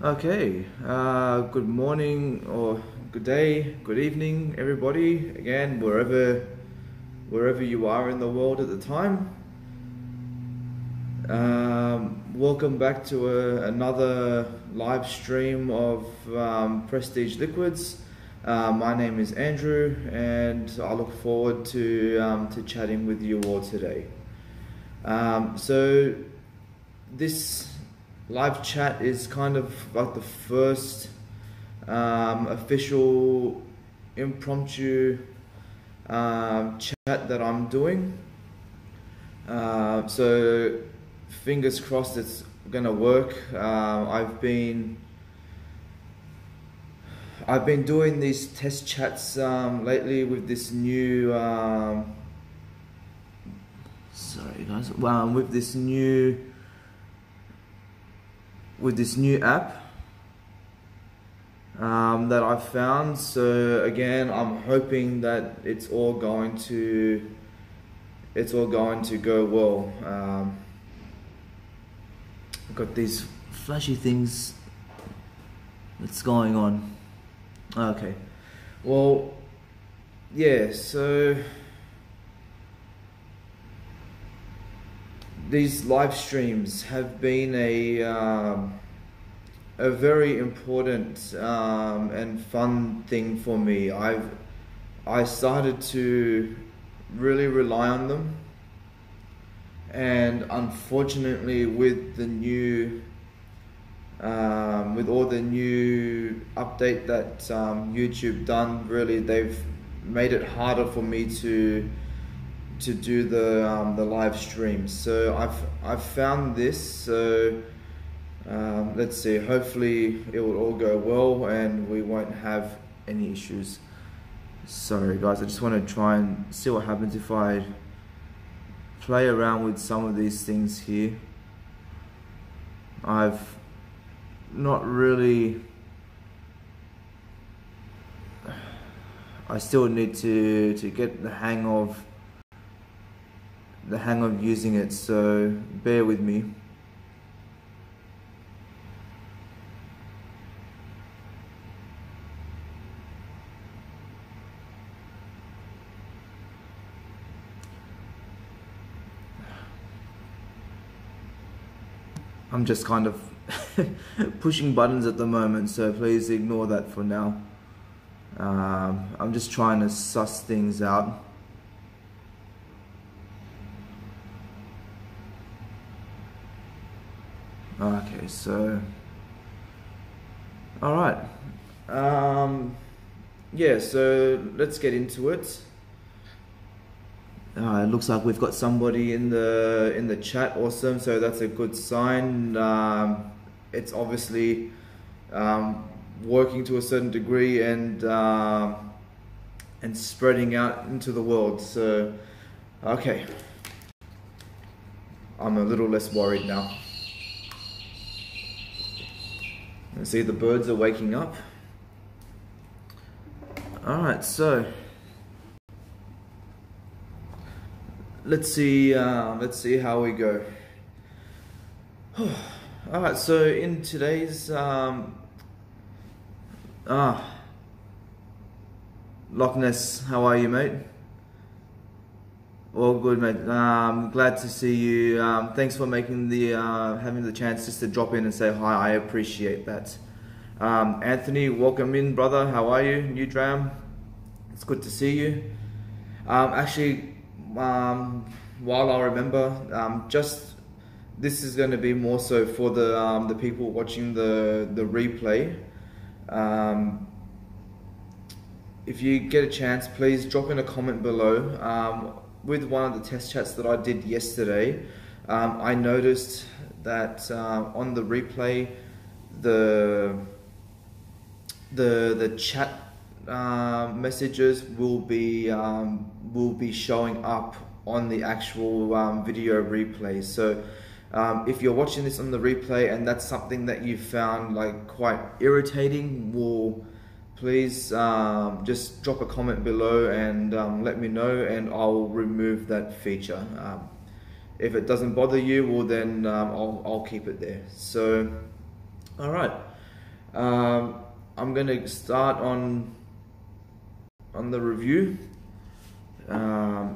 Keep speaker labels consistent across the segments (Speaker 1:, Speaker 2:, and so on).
Speaker 1: Okay, good morning or good day, good evening, everybody. Again, wherever you are in the world at the time. Welcome back to another live stream of Prestige Liquids. My name is Andrew, and I look forward to chatting with you all today. So this live chat is kind of like the first official impromptu chat that I'm doing. So fingers crossed it's gonna work. I've been doing these test chats lately with this new sorry guys, with this new app that I've found. So again, I'm hoping that it's all going to go well. I've got these flashy things that's going on. Okay, well, yeah, so these live streams have been a very important and fun thing for me. I started to really rely on them, and unfortunately, with all the new update that YouTube done, really they've made it harder for me to do the live streams. So I've found this. So let's see. Hopefully it will all go well and we won't have any issues. Sorry guys, I just want to try and see what happens if I play around with some of these things here. I've not really. I still need to get the hang of using it, so bear with me. I'm just kind of pushing buttons at the moment, so please ignore that for now. I'm just trying to suss things out. Okay, so all right, yeah, so let's get into it. It looks like we've got somebody in the chat. Awesome, so that's a good sign. It's obviously working to a certain degree and spreading out into the world. So okay, I'm a little less worried now. See, the birds are waking up. All right, so let's see how we go. All right, so in today's Loch Ness, how are you, mate? All good, mate. Glad to see you. Thanks for making having the chance just to drop in and say hi. I appreciate that. Anthony, welcome in, brother. How are you? New Dram, it's good to see you. Actually, while I remember, this is going to be more so for the people watching the replay. If you get a chance, please drop in a comment below. With one of the test chats that I did yesterday, I noticed that on the replay, the chat messages will be showing up on the actual video replay. So if you're watching this on the replay and that's something that you found like quite irritating, please just drop a comment below and let me know, and I'll remove that feature. If it doesn't bother you, well then I'll keep it there. So, all right. I'm gonna start on the review.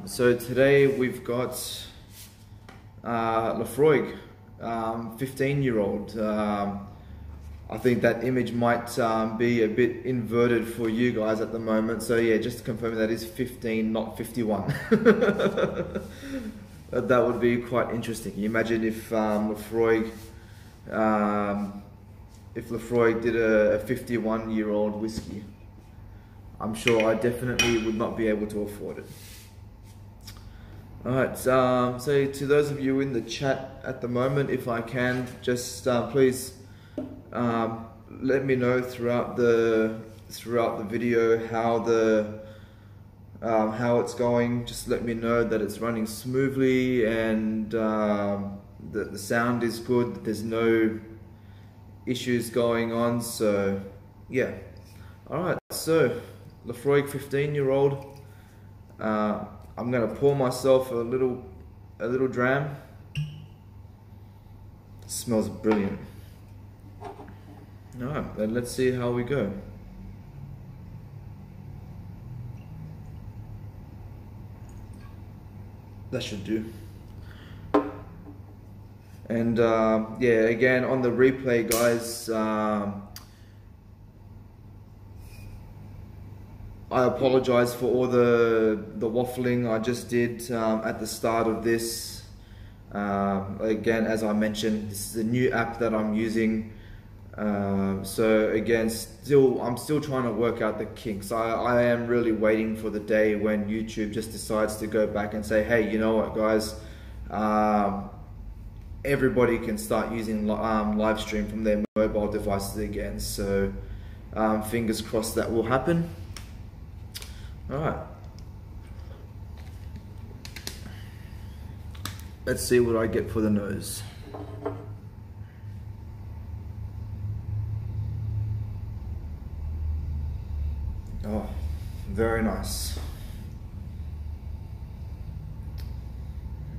Speaker 1: So today we've got Laphroaig, 15-year-old. I think that image might be a bit inverted for you guys at the moment. So yeah, just to confirm that is 15, not 51. That would be quite interesting. Can you imagine if Laphroaig did a 51-year-old whiskey? I'm sure I definitely would not be able to afford it. Alright, so to those of you in the chat at the moment, if I can, just please let me know throughout the video how it's going. Just let me know that it's running smoothly and that the sound is good, that there's no issues going on. So yeah, alright, so Laphroaig 15-year-old. I'm gonna pour myself a little dram. It smells brilliant. Alright, then let's see how we go. That should do. And yeah, again on the replay, guys, I apologize for all the waffling I just did at the start of this. Again, as I mentioned, this is a new app that I'm using. So again, I'm still trying to work out the kinks. I am really waiting for the day when YouTube just decides to go back and say, hey, you know what, guys, everybody can start using live stream from their mobile devices again. So fingers crossed that will happen. All right, let's see what I get for the nose. Oh, very nice.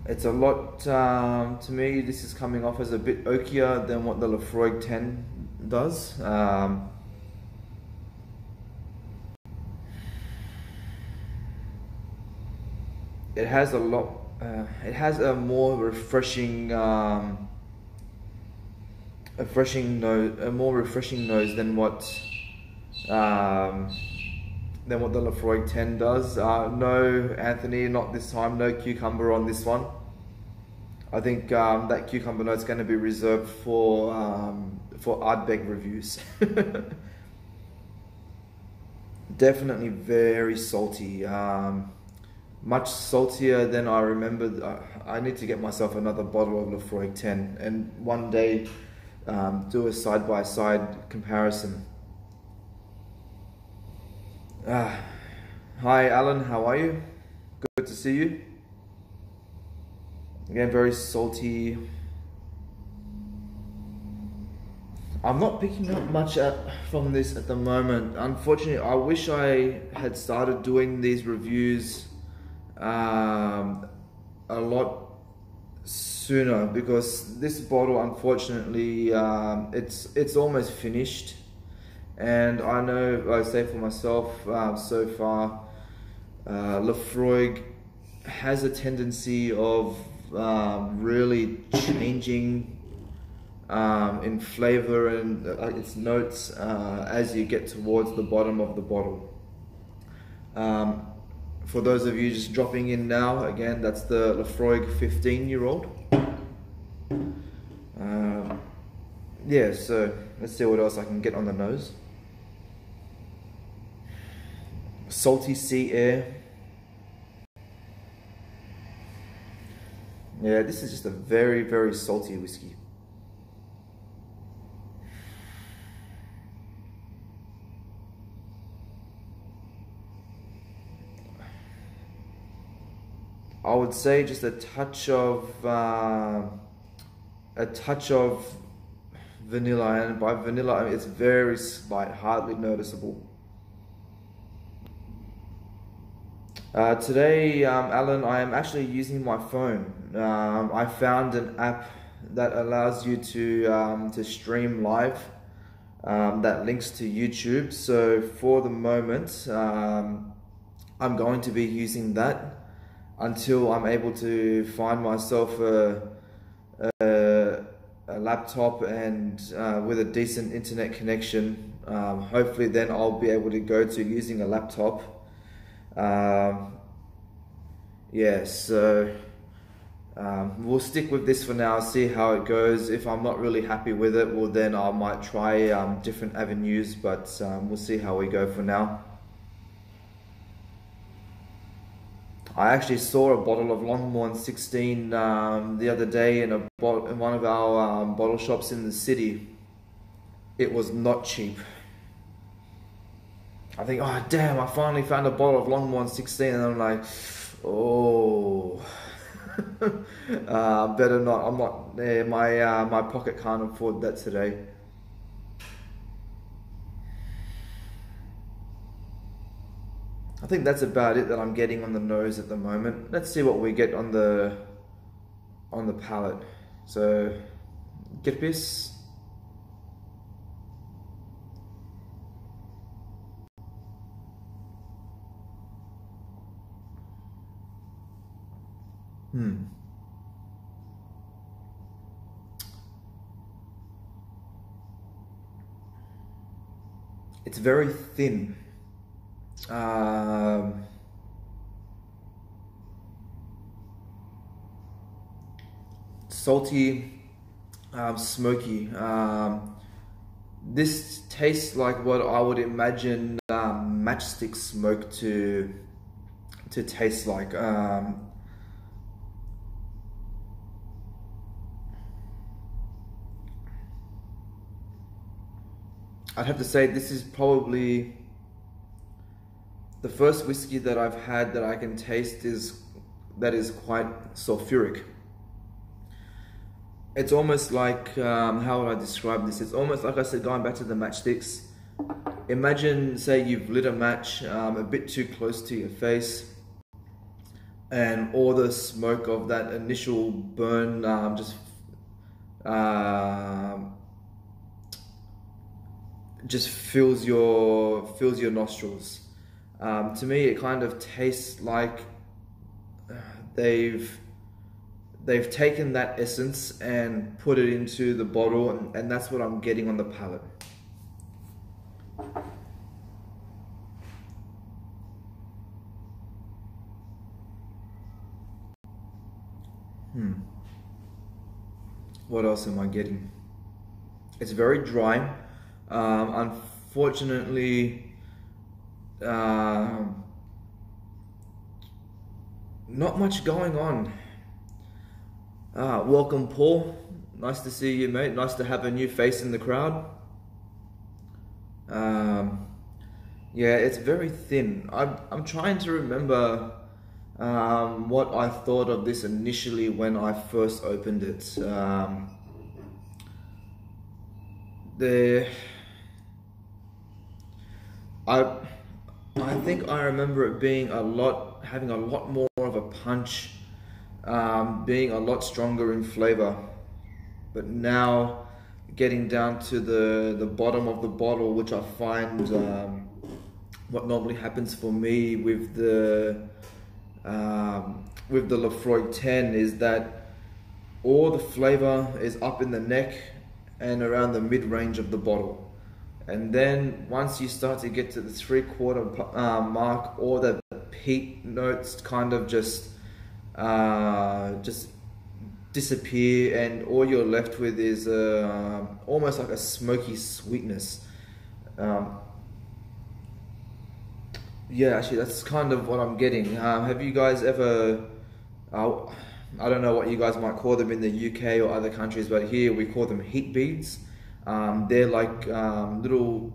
Speaker 1: It's a lot, to me, this is coming off as a bit oakier than what the Laphroaig 10 does. It has a lot, it has a more refreshing, a more refreshing nose than what the Laphroaig 10 does. No, Anthony, not this time. No cucumber on this one. I think that cucumber note's going to be reserved for Ardbeg reviews. Definitely very salty. Much saltier than I remember. I need to get myself another bottle of Laphroaig 10 and one day do a side-by-side comparison. Hi Alan, how are you? Good to see you. Again, very salty. I'm not picking up much from this at the moment. Unfortunately, I wish I had started doing these reviews a lot sooner, because this bottle, unfortunately, it's almost finished. And I know, I say for myself, so far, Laphroaig has a tendency of really changing in flavor and its notes as you get towards the bottom of the bottle. For those of you just dropping in now, again, that's the Laphroaig 15-year-old. Yeah, so let's see what else I can get on the nose. Salty sea air. Yeah, this is just a very, very salty whiskey. I would say just a touch of vanilla, and by vanilla I mean it's very slight, hardly noticeable. Today, Alan, I am actually using my phone. I found an app that allows you to stream live that links to YouTube. So for the moment, I'm going to be using that until I'm able to find myself a laptop and with a decent internet connection. Hopefully then I'll be able to go to using a laptop. Yeah, so we'll stick with this for now, see how it goes. If I'm not really happy with it, well then I might try different avenues, but we'll see how we go for now. I actually saw a bottle of Longmorn 16 the other day in one of our bottle shops in the city. It was not cheap. I think, oh damn, I finally found a bottle of Longmorn 16, and I'm like, oh, better not. I'm not. My pocket can't afford that today. I think that's about it that I'm getting on the nose at the moment. Let's see what we get on the palate. So, get this. It's very thin. Salty, smoky. This tastes like what I would imagine matchstick smoke to taste like. I'd have to say this is probably the first whiskey that I've had that I can taste that is quite sulfuric. It's almost like, how would I describe this? It's almost like I said, going back to the matchsticks. Imagine, say you've lit a match a bit too close to your face, and all the smoke of that initial burn just fills your nostrils. To me, it kind of tastes like they've taken that essence and put it into the bottle, and that's what I'm getting on the palate. What else am I getting? It's very dry. Unfortunately, not much going on. Welcome, Paul. Nice to see you, mate. Nice to have a new face in the crowd. Yeah, it's very thin. I'm trying to remember what I thought of this initially when I first opened it. I think I remember it being having a lot more of a punch, being a lot stronger in flavor. But now, getting down to the bottom of the bottle, which I find what normally happens for me with the Laphroaig 10 is that all the flavor is up in the neck and around the mid-range of the bottle. And then once you start to get to the 3/4 mark, all the peat notes kind of just disappear, and all you're left with is almost like a smoky sweetness. Yeah, actually that's kind of what I'm getting. Have you guys ever, I don't know what you guys might call them in the UK or other countries, but here we call them heat beads. They're like little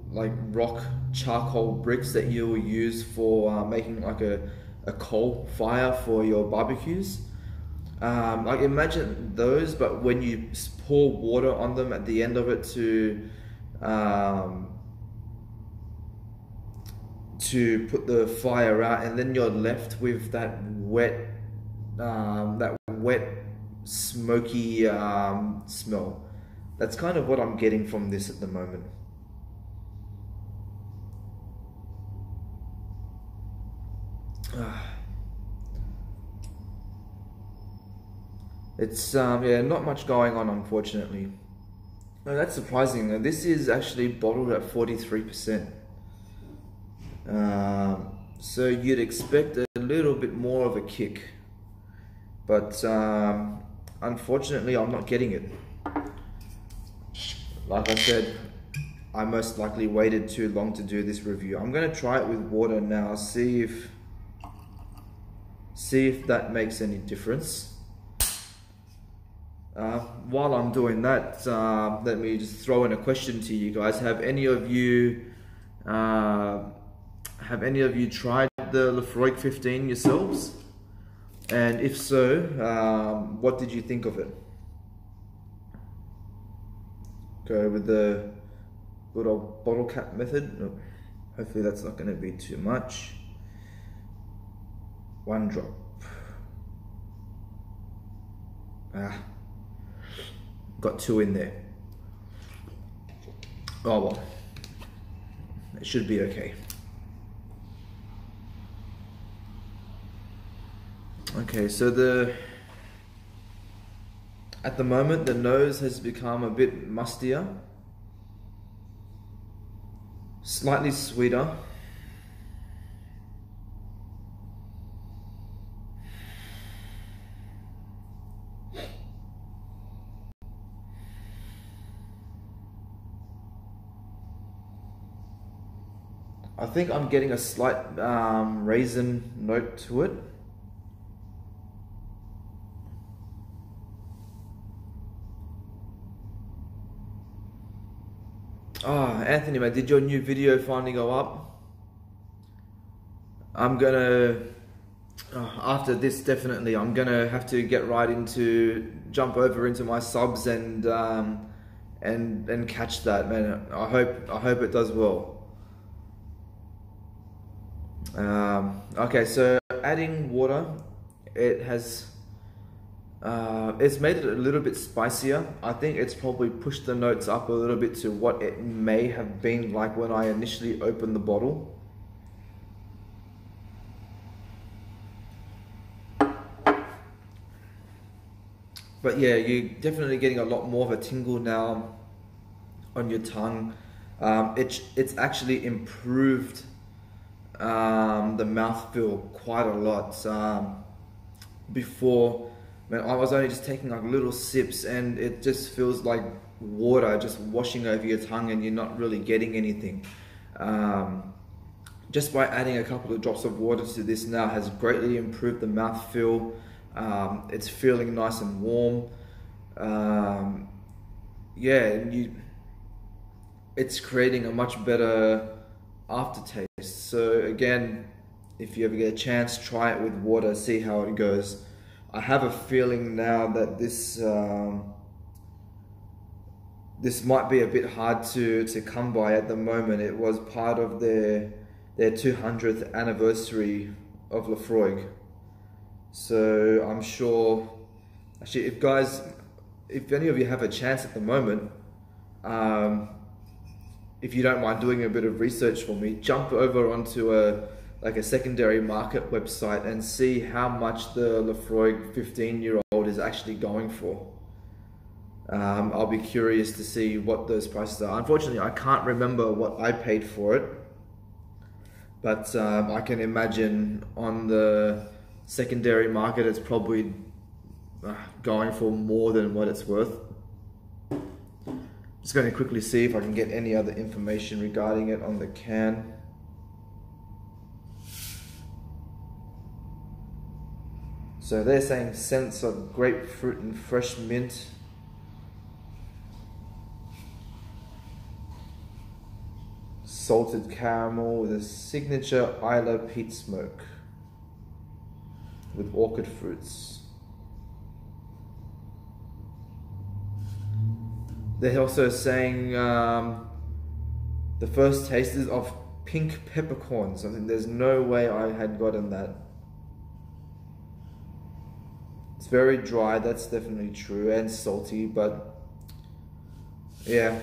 Speaker 1: rock charcoal bricks that you will use for making like a coal fire for your barbecues. Like imagine those, but when you pour water on them at the end of it to put the fire out, and then you're left with that wet smoky smell. That's kind of what I'm getting from this at the moment. It's yeah, not much going on, unfortunately. No, that's surprising. This is actually bottled at 43%. So you'd expect a little bit more of a kick, but unfortunately I'm not getting it. Like I said, I most likely waited too long to do this review. I'm going to try it with water now, see if that makes any difference. While I'm doing that, let me just throw in a question to you guys. Have any of you tried the Laphroaig 15 yourselves? And if so, what did you think of it? Go with the good old bottle cap method. No, hopefully that's not going to be too much. 1 drop. Got 2 in there. Oh well, it should be okay. Okay, so at the moment the nose has become a bit mustier, slightly sweeter. I think I'm getting a slight raisin note to it. Anthony, mate, did your new video finally go up? I'm gonna, after this definitely, I'm gonna have to get right into, jump over into my subs and catch that, man. I hope it does well. Okay, so adding water, it has it's made it a little bit spicier. I think it's probably pushed the notes up a little bit to what it may have been like when I initially opened the bottle. But yeah, you're definitely getting a lot more of a tingle now on your tongue. It's actually improved the mouthfeel quite a lot. Before, man, I was only just taking like little sips and it just feels like water just washing over your tongue and you're not really getting anything. Just by adding a couple of drops of water to this now has greatly improved the mouthfeel. It's feeling nice and warm. Yeah, and it's creating a much better aftertaste. So again, if you ever get a chance, try it with water, see how it goes. I have a feeling now that this might be a bit hard to come by at the moment. It was part of their 200th anniversary of Laphroaig. So I'm sure, actually, if any of you have a chance at the moment, if you don't mind doing a bit of research for me, jump over onto a secondary market website and see how much the Laphroaig 15-year-old is actually going for. I'll be curious to see what those prices are. Unfortunately, I can't remember what I paid for it, but I can imagine on the secondary market it's probably going for more than what it's worth. Just going to quickly see if I can get any other information regarding it on the can. So they're saying scents of grapefruit and fresh mint. Salted caramel with a signature Isla peat smoke with orchid fruits. They're also saying the first taste is of pink peppercorns. I think there's no way I had gotten that. It's very dry, that's definitely true, and salty, but yeah.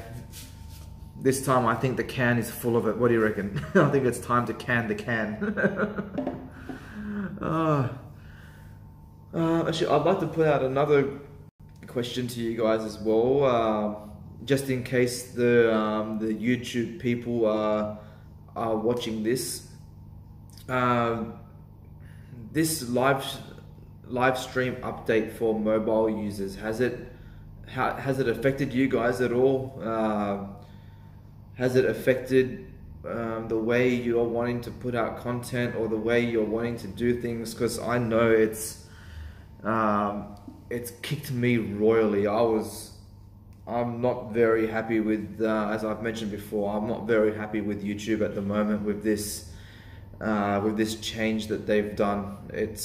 Speaker 1: This time I think the can is full of it. What do you reckon? I think it's time to can the can. Actually, I'd like to put out another question to you guys as well, just in case the YouTube people are watching this. This live stream update for mobile users, has it affected you guys at all? Has it affected the way you're wanting to put out content or the way you're wanting to do things? Because I know it's kicked me royally. I'm not very happy with, as I've mentioned before, I'm not very happy with YouTube at the moment with this change that they've done. It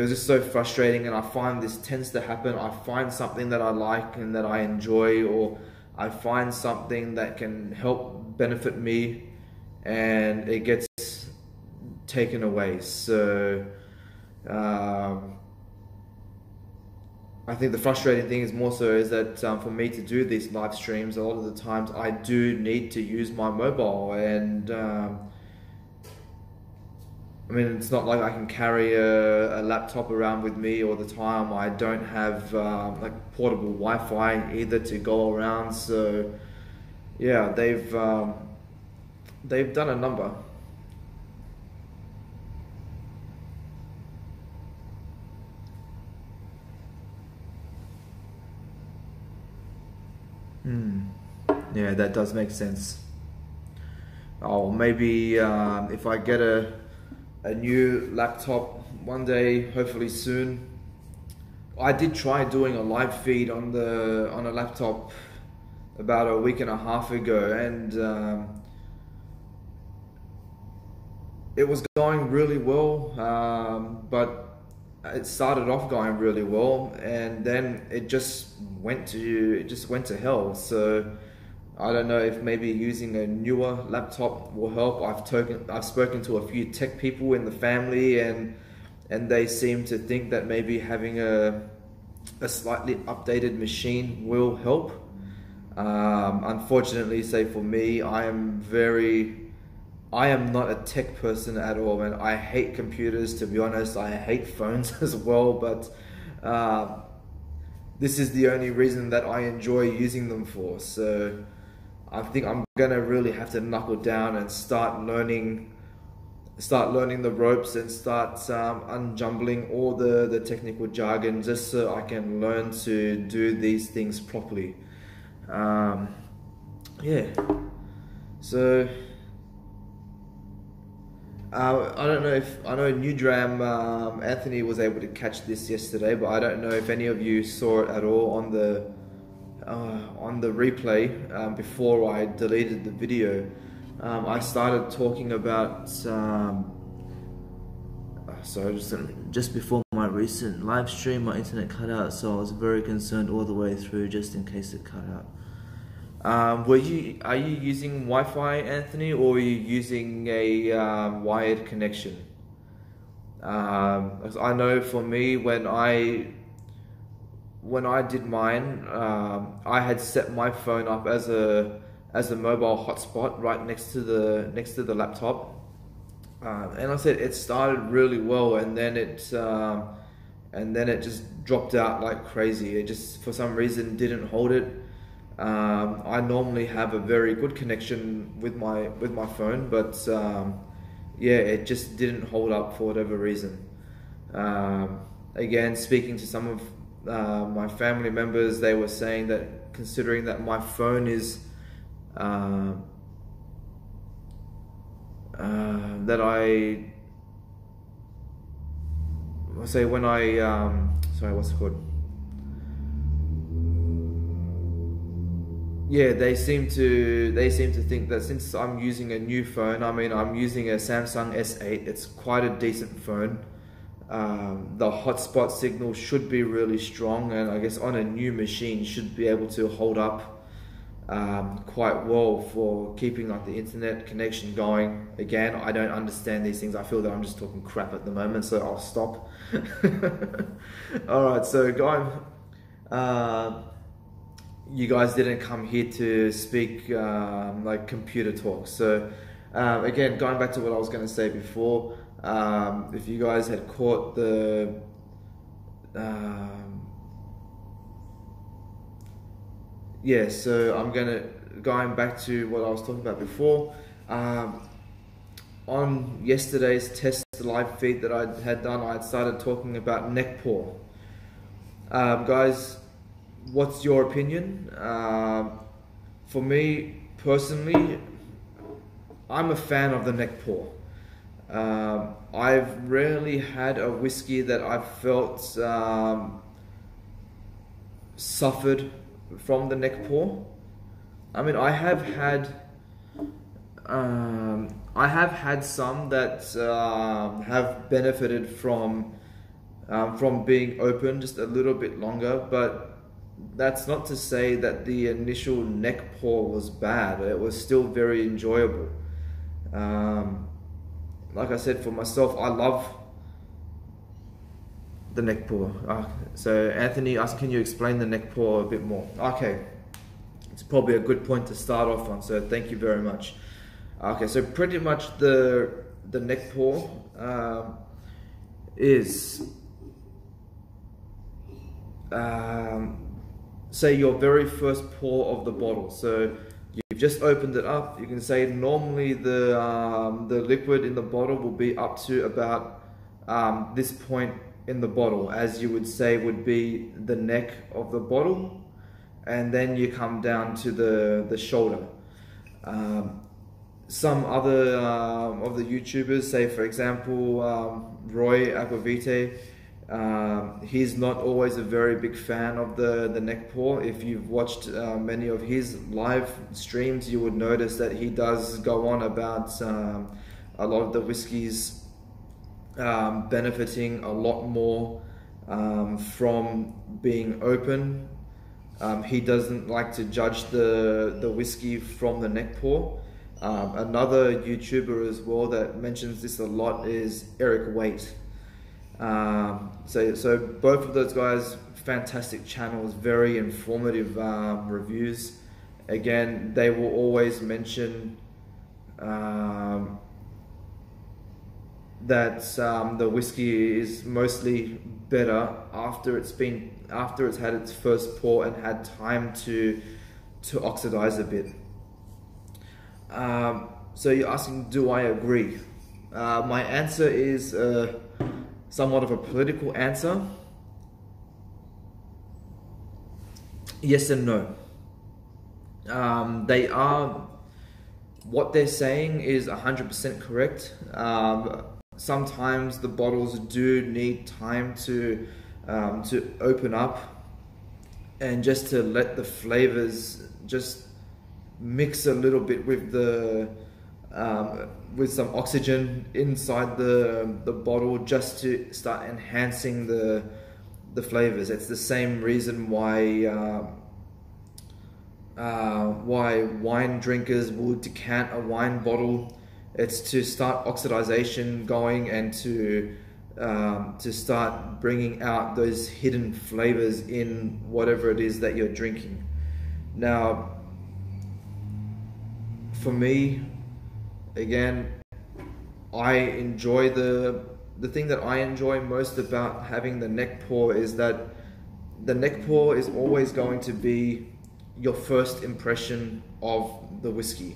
Speaker 1: was just so frustrating, and I find this tends to happen. I find something that I like and that I enjoy, or I find something that can help benefit me, and it gets taken away. So I think the frustrating thing is more so is that for me to do these live streams, a lot of the times I do need to use my mobile, and I mean, it's not like I can carry a laptop around with me all the time. I don't have like portable Wi-Fi either to go around. So yeah, they've done a number. Yeah, that does make sense. Oh, maybe if I get a new laptop one day, hopefully soon. I did try doing a live feed on a laptop about a week and a half ago, and it was going really well, but it started off going really well, and then it just went to hell. So I don't know if maybe using a newer laptop will help. I've spoken to a few tech people in the family, and they seem to think that maybe having a slightly updated machine will help. Unfortunately, say for me, I am not a tech person at all, and I hate computers, to be honest. I hate phones as well, but this is the only reason that I enjoy using them for. So I think I'm gonna really have to knuckle down and start learning the ropes and start unjumbling all the technical jargon, just so I can learn to do these things properly. Yeah. So I don't know I know Newdram, Anthony was able to catch this yesterday, but I don't know if any of you saw it at all on the replay before I deleted the video. I started talking about just before my recent live stream, my internet cut out, so I was very concerned all the way through, just in case it cut out. Are you using Wi-Fi, Anthony, or are you using a wired connection? I know for me, when I did mine, I had set my phone up as a mobile hotspot right next to the laptop, and I said it started really well, and then it just dropped out like crazy. It just for some reason didn't hold it. I normally have a very good connection with my phone, but yeah, it just didn't hold up for whatever reason. Again, speaking to some of my family members, they were saying that considering that my phone is that I say when I sorry, what's it called? Yeah, they seem to think that since I'm using a new phone, I mean I'm using a Samsung S8, it's quite a decent phone. The hotspot signal should be really strong, and I guess on a new machine should be able to hold up quite well for keeping like the internet connection going. Again, I don't understand these things. I feel that I'm just talking crap at the moment, so I'll stop. Alright, so going, you guys didn't come here to speak like computer talk, so Again, going back to what I was going to say before, if you guys had caught the yeah, so going back to what I was talking about before. On yesterday's test live feed that I had done, I had started talking about neck paw. Guys, what's your opinion? For me personally, I'm a fan of the neck paw. I've rarely had a whiskey that I felt suffered from the neck paw. I mean, I have had some that have benefited from being open just a little bit longer, but that's not to say that the initial neck paw was bad. It was still very enjoyable. Like I said, for myself, I love the neck paw. So Anthony asked, can you explain the neck paw a bit more? Okay, it's probably a good point to start off on, so thank you very much. Okay, so pretty much the neck paw is say your very first pour of the bottle. So you've just opened it up. You can say normally the liquid in the bottle will be up to about this point in the bottle, as you would say would be the neck of the bottle, and then you come down to the shoulder. Some other of the YouTubers, say for example Roy Aquavite, he's not always a very big fan of the neck paw. If you've watched many of his live streams, you would notice that he does go on about a lot of the whiskeys benefiting a lot more from being open. He doesn't like to judge the whiskey from the neck paw. Another YouTuber as well that mentions this a lot is Eric Waite. So both of those guys, fantastic channels, very informative reviews. Again, they will always mention that the whiskey is mostly better after it's had its first pour and had time to oxidize a bit. So you're asking, do I agree? My answer is somewhat of a political answer. Yes and no. What they're saying is 100% correct. Sometimes the bottles do need time to open up and just to let the flavors just mix a little bit with with some oxygen inside the bottle, just to start enhancing the flavors. It's the same reason why wine drinkers will decant a wine bottle. It's to start oxidization going and to start bringing out those hidden flavors in whatever it is that you're drinking. Now, for me, again, I enjoy the thing that I enjoy most about having the neck pour is that the neck pour is always going to be your first impression of the whiskey.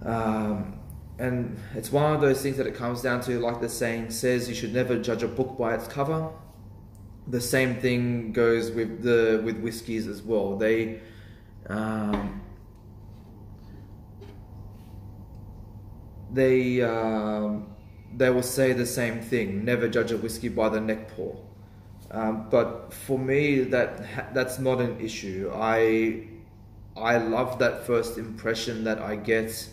Speaker 1: And it's one of those things that it comes down to, like the saying says, you should never judge a book by its cover. The same thing goes with whiskeys as well. They will say the same thing, never judge a whiskey by the neck pour. But for me, that's not an issue. I love that first impression that I get,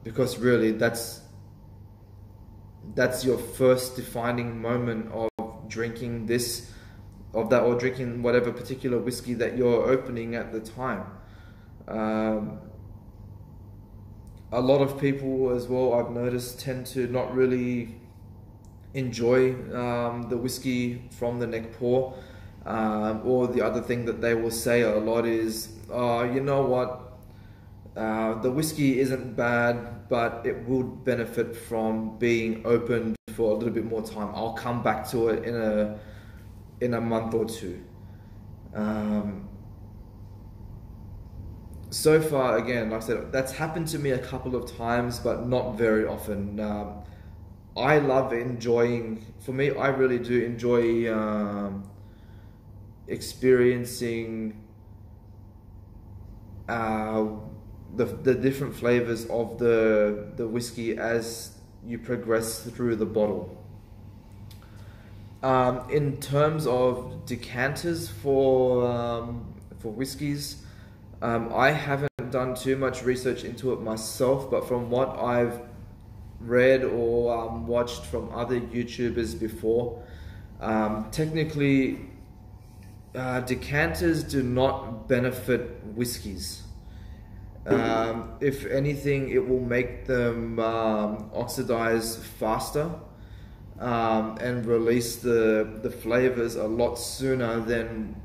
Speaker 1: because really that's your first defining moment of drinking or drinking whatever particular whiskey that you're opening at the time. A lot of people as well, I've noticed, tend to not really enjoy the whiskey from the neck pour, or the other thing that they will say a lot is, you know what, The whiskey isn't bad, but it would benefit from being opened for a little bit more time. I'll come back to it in a month or two. So far, again, like I said, that's happened to me a couple of times, but not very often. I love enjoying, for me, I really do enjoy experiencing the different flavors of the whiskey as you progress through the bottle. In terms of decanters for whiskeys, I haven't done too much research into it myself, but from what I've read or watched from other YouTubers before, technically decanters do not benefit whiskeys. If anything, it will make them oxidize faster and release the flavors a lot sooner than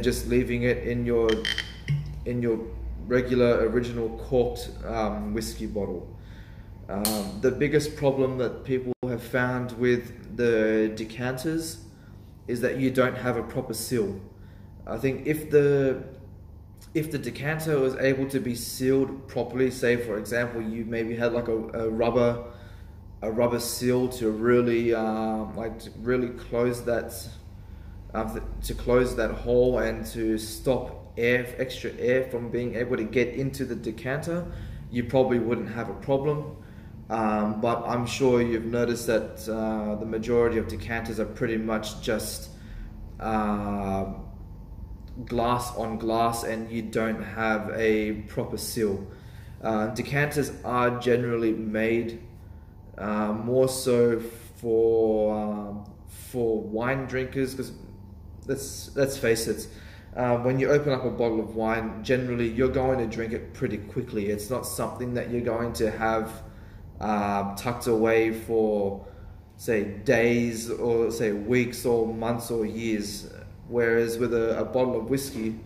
Speaker 1: just leaving it in your regular original corked whiskey bottle. The biggest problem that people have found with the decanters is that you don't have a proper seal. I think if the decanter was able to be sealed properly, say for example you maybe had like a rubber seal to really really close that hole and to stop extra air from being able to get into the decanter, you probably wouldn't have a problem. But I'm sure you've noticed that the majority of decanters are pretty much just glass on glass, and you don't have a proper seal. Decanters are generally made more so for wine drinkers, because let's face it, when you open up a bottle of wine, generally you're going to drink it pretty quickly. It's not something that you're going to have tucked away for, say, days or say weeks or months or years. Whereas with a bottle of whiskey,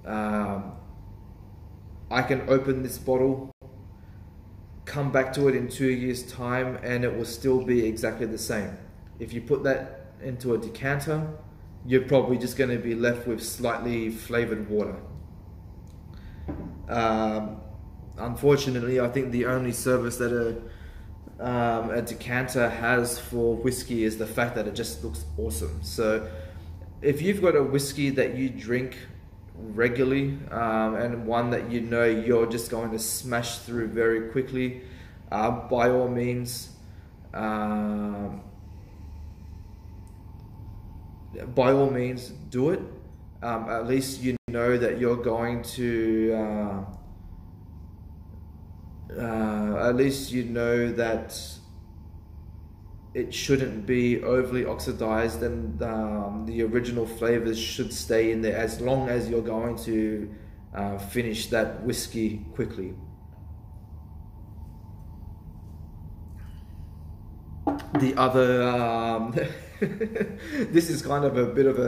Speaker 1: I can open this bottle, come back to it in 2 years' time, and it will still be exactly the same. If you put that into a decanter, you're probably just going to be left with slightly flavored water. Unfortunately, I think the only service that a decanter has for whiskey is the fact that it just looks awesome. So if you've got a whiskey that you drink regularly and one that you know you're just going to smash through very quickly, by all means do it. At least you know that you're going to at least you know that it shouldn't be overly oxidized, and the original flavors should stay in there as long as you're going to finish that whiskey quickly. The other this is kind of a bit of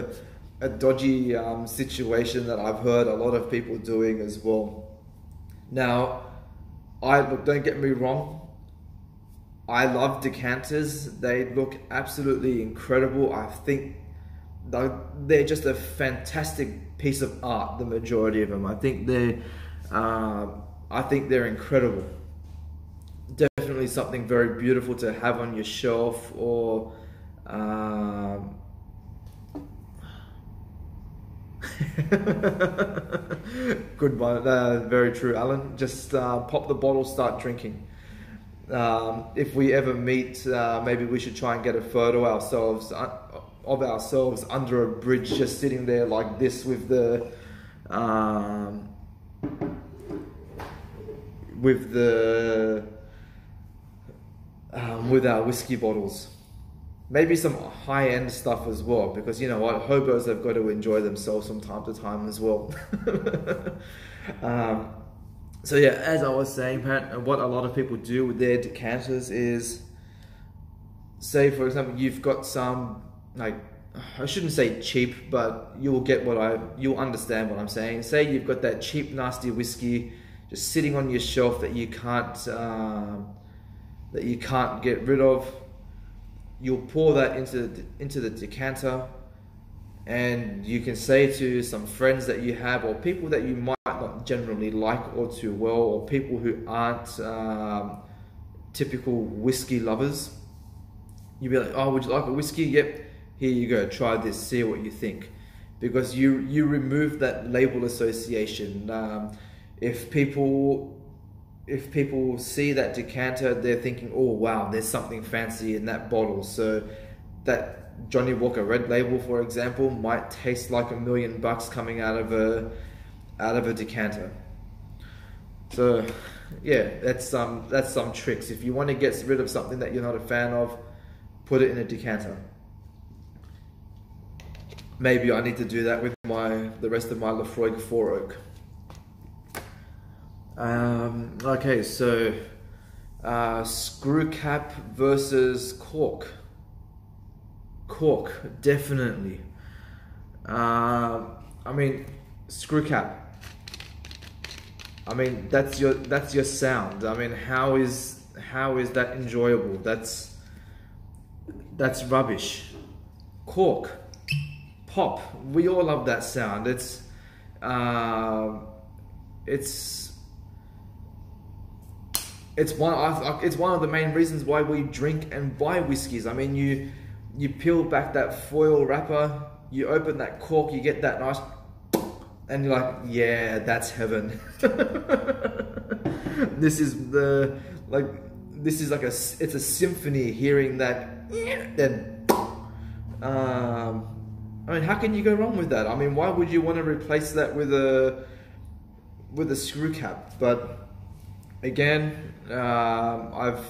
Speaker 1: a dodgy situation that I've heard a lot of people doing as well. Now, don't get me wrong, I love decanters. They look absolutely incredible. I think they're just a fantastic piece of art, the majority of them. I think they're incredible. Definitely something very beautiful to have on your shelf, or good one. Very true, Alan. Just pop the bottle, start drinking. If we ever meet, maybe we should try and get a photo of ourselves under a bridge, just sitting there like this with our whiskey bottles. Maybe some high-end stuff as well, because you know what, hobos have got to enjoy themselves from time to time as well. So yeah, as I was saying, Pat, what a lot of people do with their decanters is, say for example, you've got some like I shouldn't say cheap, but you'll understand what I'm saying. Say you've got that cheap, nasty whiskey just sitting on your shelf that you can't get rid of. You'll pour that into the decanter, and you can say to some friends that you have, or people that you might not generally like or too well, or people who aren't typical whiskey lovers, you'll be like, oh, would you like a whiskey? Yep, here you go, try this, see what you think. Because you remove that label association. If people see that decanter, they're thinking, oh wow, there's something fancy in that bottle. So that Johnny Walker Red Label, for example, might taste like $1 million coming out of a decanter. So yeah, that's some tricks. If you want to get rid of something that you're not a fan of, put it in a decanter. Maybe I need to do that with the rest of my Laphroaig 4 Oak. Okay, so screw cap versus cork. Cork, definitely. I mean, screw cap. I mean, that's your sound. I mean, how is that enjoyable? That's rubbish. Cork, pop. We all love that sound. It's one of the main reasons why we drink and buy whiskies. I mean, you peel back that foil wrapper, you open that cork, you get that nice, and you're like, yeah, that's heaven. This is like it's a symphony hearing that. Then, I mean, how can you go wrong with that? I mean, why would you want to replace that with a screw cap? But again, I've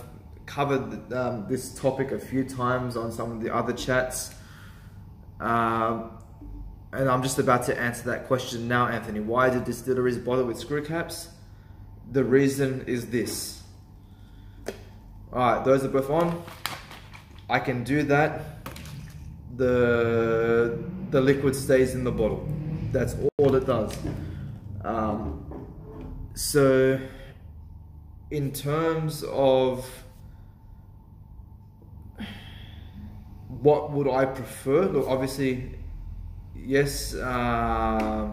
Speaker 1: covered this topic a few times on some of the other chats, and I'm just about to answer that question now, Anthony. Why do distilleries bother with screw caps? The reason is this. Alright, those are both on. I can do that. The liquid stays in the bottle. That's all it does. So in terms of what would I prefer? Look, obviously, yes, I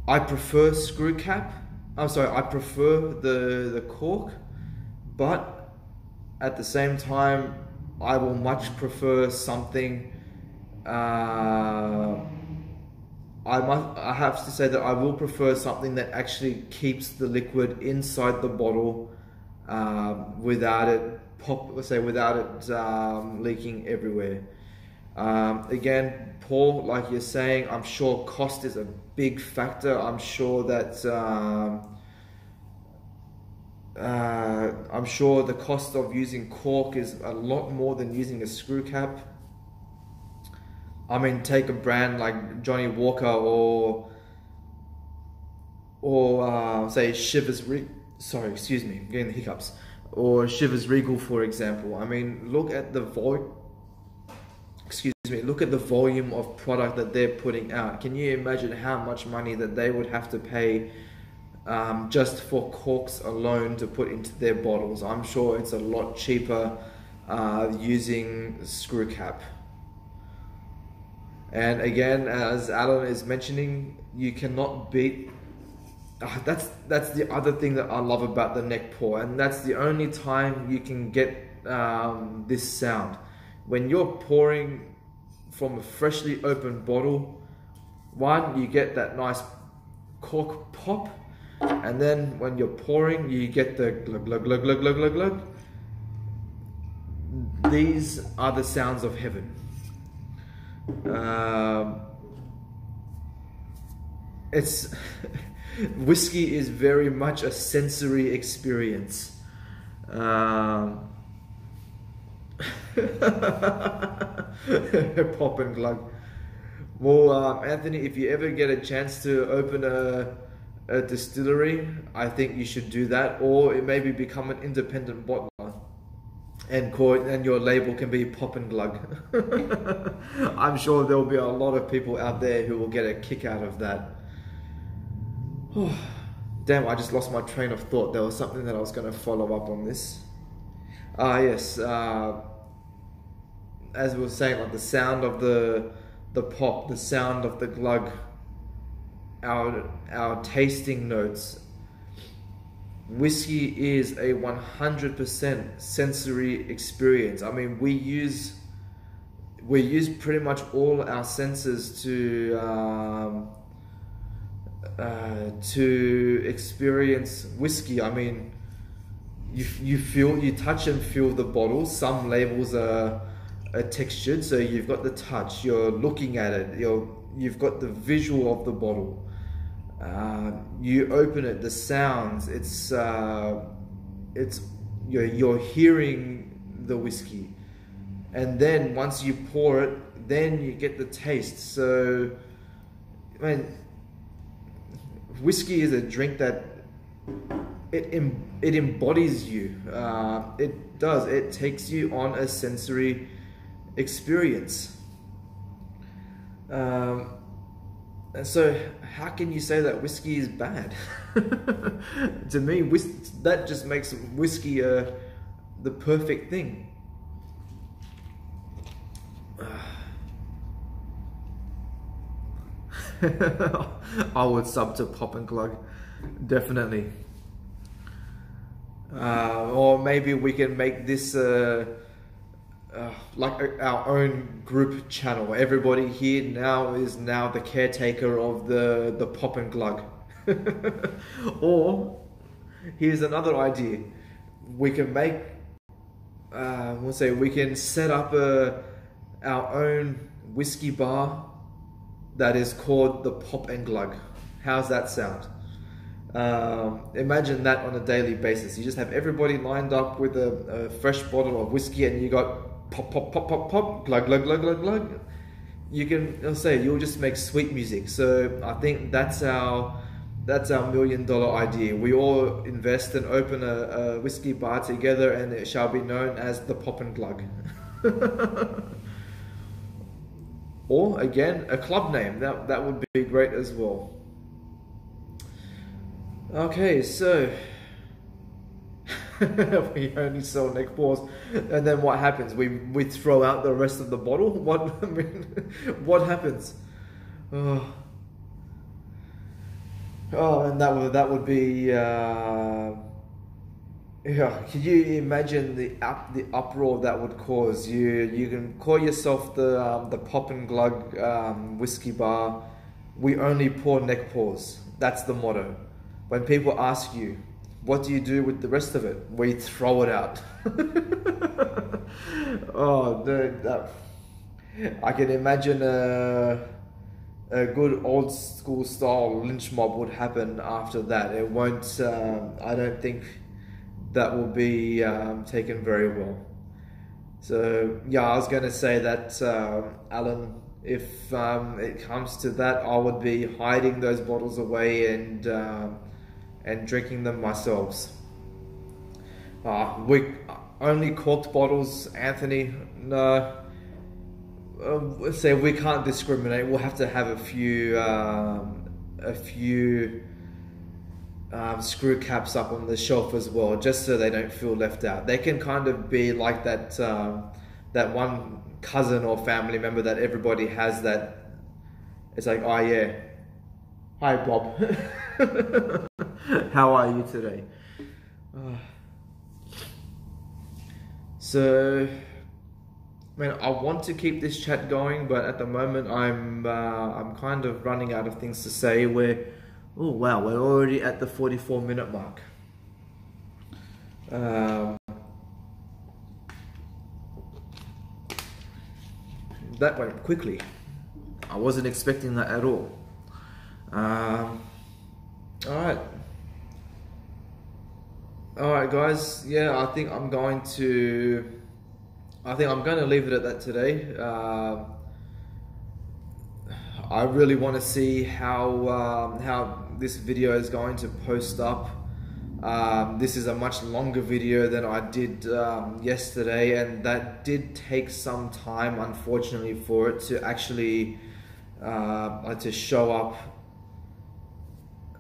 Speaker 1: prefer screw cap. I'm sorry, I prefer the cork, but at the same time, I will much prefer something. I have to say that I will prefer something that actually keeps the liquid inside the bottle without it leaking everywhere. Again, Paul, like you're saying, I'm sure cost is a big factor. I'm sure that I'm sure the cost of using cork is a lot more than using a screw cap. I mean, take a brand like Johnny Walker or say Shivers sorry, excuse me, I'm getting the hiccups. Or Shivers Regal, for example. I mean, look at the volume of product that they're putting out. Can you imagine how much money that they would have to pay just for corks alone to put into their bottles? I'm sure it's a lot cheaper using screw cap. And again, as Alan is mentioning, you cannot beat. That's the other thing that I love about the neck pour, and that's the only time you can get this sound. When you're pouring from a freshly opened bottle, one, you get that nice cork pop, and then when you're pouring, you get the glug glug glug glug glug glug glug. These are the sounds of heaven. It's whiskey is very much a sensory experience. Pop and glug. Well, Anthony, if you ever get a chance to open a distillery, I think you should do that, or maybe become an independent bottler. and your label can be Pop and Glug. I'm sure there will be a lot of people out there who will get a kick out of that. Damn, I just lost my train of thought. There was something that I was going to follow up on this. Yes, as we were saying, like the sound of the pop, the sound of the glug, our tasting notes. Whiskey is a 100% sensory experience. I mean, we use pretty much all our senses to experience whiskey. I mean, you touch and feel the bottle. Some labels are textured, so you've got the touch. You're looking at it. You've got the visual of the bottle. You open it, the sounds. You're hearing the whiskey, and then once you pour it, then you get the taste. So, I mean, whiskey is a drink that it embodies you. It does. It takes you on a sensory experience. And so, how can you say that whiskey is bad? To me, that just makes whiskey the perfect thing. I would sub to Pop and Glug, definitely. Or maybe we can make this like our own group channel. Everybody here is now the caretaker of the Pop and Glug. Or here's another idea: we can make we can set up our own whiskey bar that is called the Pop and Glug. How's that sound? Imagine that on a daily basis. You just have everybody lined up with a fresh bottle of whiskey, and you got pop, pop, pop, pop, pop, glug, glug, glug, glug, glug. You'll just make sweet music. So I think that's our $1 million idea. We all invest and open a whiskey bar together, and it shall be known as the Pop and Glug. Or again, a club name. That would be great as well. Okay, so we only sell neck pours, and then what happens? We throw out the rest of the bottle. What happens? Oh, and that would be. Yeah, can you imagine the uproar that would cause? You can call yourself the Pop and Glug whiskey bar. We only pour neck pours. That's the motto. When people ask you, what do you do with the rest of it? We throw it out. Oh, dude, I can imagine a good old school style lynch mob would happen after that. It won't. I don't think that will be taken very well. So yeah, I was going to say that, Alan, if it comes to that, I would be hiding those bottles away and drinking them myself. We only corked bottles, Anthony. No, say we can't discriminate. We'll have to have a few screw caps up on the shelf as well, just so they don't feel left out. They can kind of be like that that one cousin or family member that everybody has. That it's like, oh yeah, hi Bob. How are you today? So, I mean, I want to keep this chat going, but at the moment I'm kind of running out of things to say. Oh wow, we're already at the 44-minute mark. That went quickly. I wasn't expecting that at all. Alright guys, yeah, I think I'm going to leave it at that today. I really want to see how this video is going to post up This is a much longer video than I did yesterday, and that did take some time, unfortunately, for it to actually to show up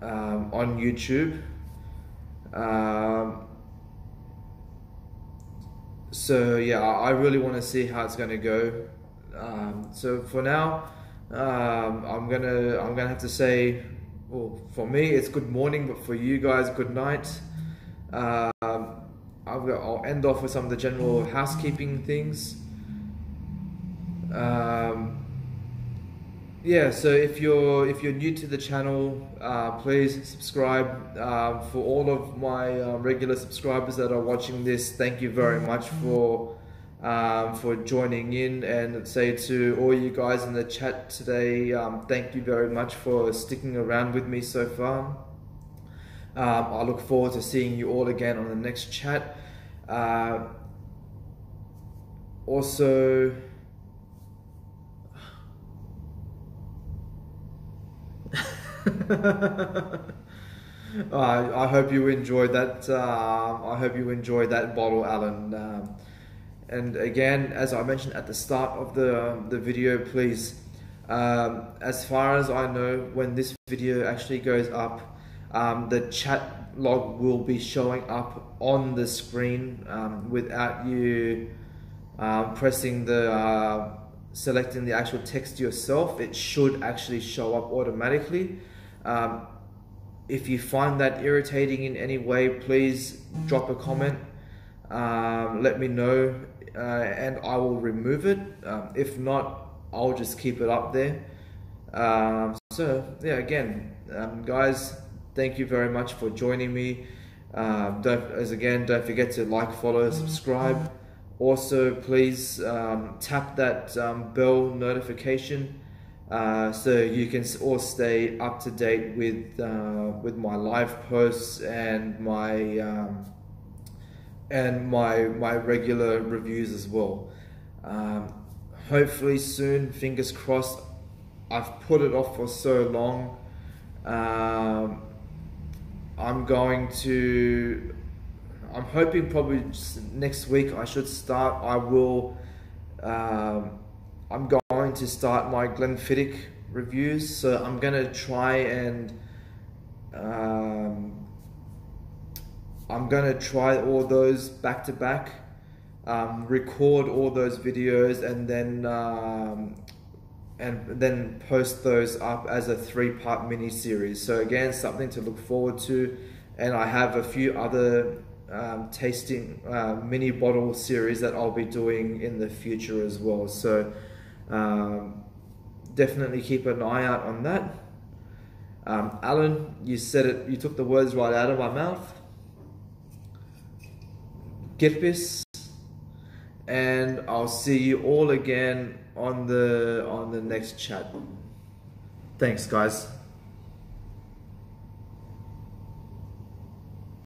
Speaker 1: on YouTube. So yeah, I really want to see how it's going to go. So for now, I'm gonna have to say, well, for me it's good morning, but for you guys, good night. I'll end off with some of the general housekeeping things. Yeah, so if you're new to the channel, please subscribe. For all of my regular subscribers that are watching this, thank you very much for joining in, and say to all you guys in the chat today, thank you very much for sticking around with me so far. I look forward to seeing you all again on the next chat. Also, I hope you enjoyed that. I hope you enjoyed that bottle, Alan. And again, as I mentioned at the start of the video, please, as far as I know, when this video actually goes up, the chat log will be showing up on the screen without you pressing the selecting the actual text yourself. It should actually show up automatically. If you find that irritating in any way, please drop a comment. Let me know, and I will remove it. If not, I'll just keep it up there. So yeah, again, guys, thank you very much for joining me. Don't forget to like, follow, subscribe. Also, please tap that bell notification so you can all stay up to date with my live posts and my regular reviews as well. Hopefully soon, fingers crossed. I've put it off for so long. I'm hoping probably next week I should start. I'm going to start my Glenfiddich reviews, so I'm gonna try and I'm gonna try all those back to back, record all those videos, and then post those up as a 3-part mini series. So again, something to look forward to. And I have a few other tasting mini bottle series that I'll be doing in the future as well. So definitely keep an eye out on that. Alan, you said it, you took the words right out of my mouth. Get this, and I'll see you all again on the next chat. Thanks, guys.